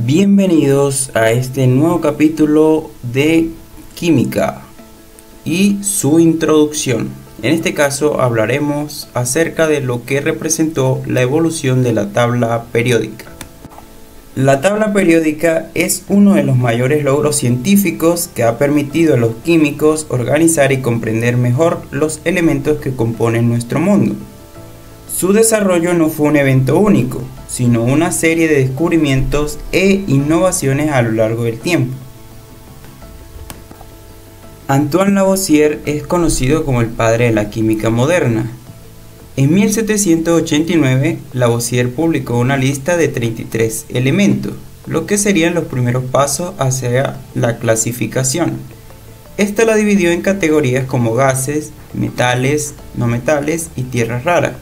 Bienvenidos a este nuevo capítulo de Química y su introducción. En este caso hablaremos acerca de lo que representó la evolución de la tabla periódica. La tabla periódica es uno de los mayores logros científicos que ha permitido a los químicos organizar y comprender mejor los elementos que componen nuestro mundo. Su desarrollo no fue un evento único, sino una serie de descubrimientos e innovaciones a lo largo del tiempo. Antoine Lavoisier es conocido como el padre de la química moderna. En 1789, Lavoisier publicó una lista de 33 elementos, lo que serían los primeros pasos hacia la clasificación. Esta la dividió en categorías como gases, metales, no metales y tierras raras.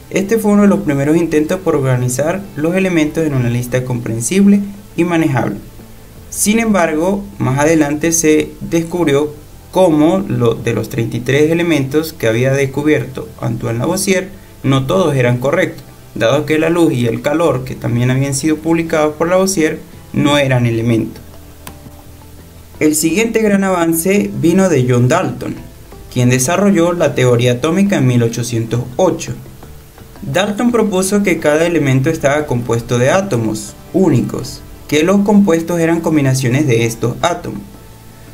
Este fue uno de los primeros intentos por organizar los elementos en una lista comprensible y manejable. Sin embargo, más adelante se descubrió cómo de los 33 elementos que había descubierto Antoine Lavoisier, no todos eran correctos, dado que la luz y el calor, que también habían sido publicados por Lavoisier, no eran elementos. El siguiente gran avance vino de John Dalton, quien desarrolló la teoría atómica en 1808. Dalton propuso que cada elemento estaba compuesto de átomos únicos, que los compuestos eran combinaciones de estos átomos.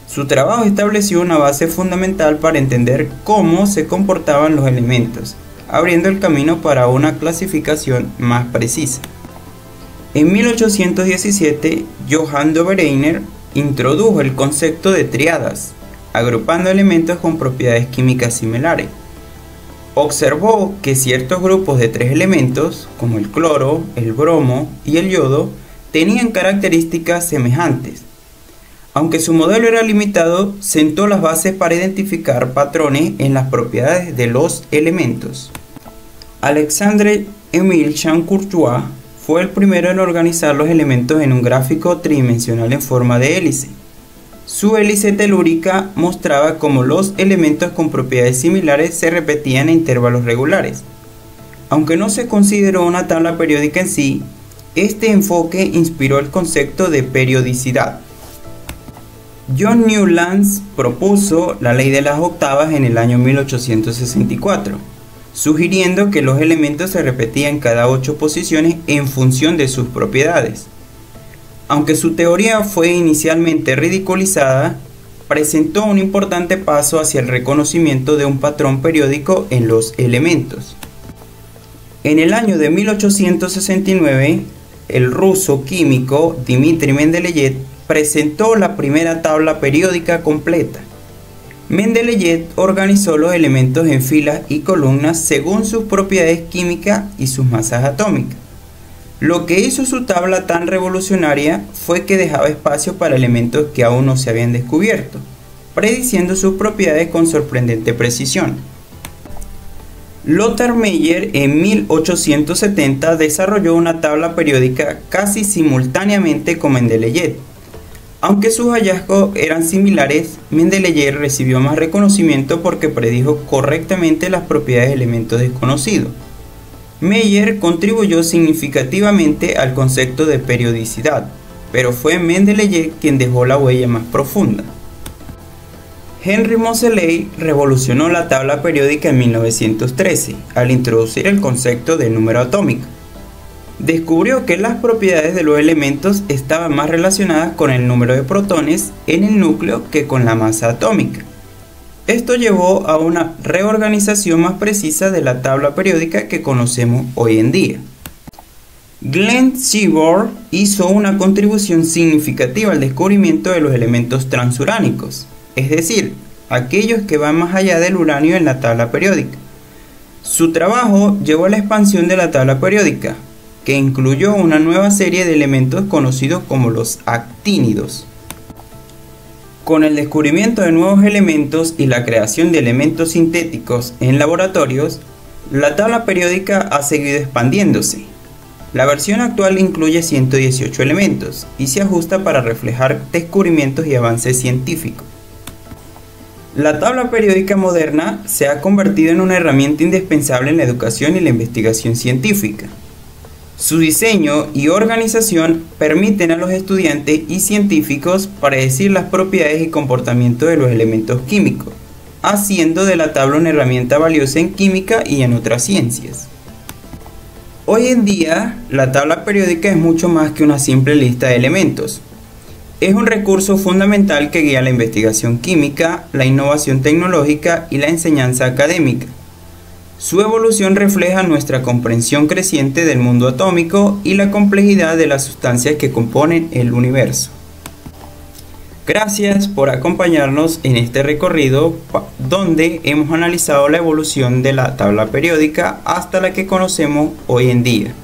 Su trabajo estableció una base fundamental para entender cómo se comportaban los elementos, abriendo el camino para una clasificación más precisa. En 1817, Johann Dobereiner introdujo el concepto de triadas, agrupando elementos con propiedades químicas similares. Observó que ciertos grupos de 3 elementos, como el cloro, el bromo y el yodo, tenían características semejantes. Aunque su modelo era limitado, sentó las bases para identificar patrones en las propiedades de los elementos. Alexandre-Émile Champ-Courtois fue el primero en organizar los elementos en un gráfico tridimensional en forma de hélice. Su hélice telúrica mostraba cómo los elementos con propiedades similares se repetían a intervalos regulares. Aunque no se consideró una tabla periódica en sí, este enfoque inspiró el concepto de periodicidad. John Newlands propuso la ley de las octavas en el año 1864, sugiriendo que los elementos se repetían cada 8 posiciones en función de sus propiedades. Aunque su teoría fue inicialmente ridiculizada, presentó un importante paso hacia el reconocimiento de un patrón periódico en los elementos. En el año de 1869, el ruso químico Dmitri Mendeleev presentó la primera tabla periódica completa. Mendeleev organizó los elementos en filas y columnas según sus propiedades químicas y sus masas atómicas. Lo que hizo su tabla tan revolucionaria fue que dejaba espacio para elementos que aún no se habían descubierto, prediciendo sus propiedades con sorprendente precisión. Lothar Meyer en 1870 desarrolló una tabla periódica casi simultáneamente con Mendeleev. Aunque sus hallazgos eran similares, Mendeleev recibió más reconocimiento porque predijo correctamente las propiedades de elementos desconocidos. Meyer contribuyó significativamente al concepto de periodicidad, pero fue Mendeleev quien dejó la huella más profunda. Henry Moseley revolucionó la tabla periódica en 1913 al introducir el concepto de número atómico. Descubrió que las propiedades de los elementos estaban más relacionadas con el número de protones en el núcleo que con la masa atómica. Esto llevó a una reorganización más precisa de la tabla periódica que conocemos hoy en día. Glenn Seaborg hizo una contribución significativa al descubrimiento de los elementos transuránicos, es decir, aquellos que van más allá del uranio en la tabla periódica. Su trabajo llevó a la expansión de la tabla periódica, que incluyó una nueva serie de elementos conocidos como los actínidos. Con el descubrimiento de nuevos elementos y la creación de elementos sintéticos en laboratorios, la tabla periódica ha seguido expandiéndose. La versión actual incluye 118 elementos y se ajusta para reflejar descubrimientos y avances científicos. La tabla periódica moderna se ha convertido en una herramienta indispensable en la educación y la investigación científica. Su diseño y organización permiten a los estudiantes y científicos predecir las propiedades y comportamiento de los elementos químicos, haciendo de la tabla una herramienta valiosa en química y en otras ciencias. Hoy en día, la tabla periódica es mucho más que una simple lista de elementos. Es un recurso fundamental que guía la investigación química, la innovación tecnológica y la enseñanza académica. Su evolución refleja nuestra comprensión creciente del mundo atómico y la complejidad de las sustancias que componen el universo. Gracias por acompañarnos en este recorrido donde hemos analizado la evolución de la tabla periódica hasta la que conocemos hoy en día.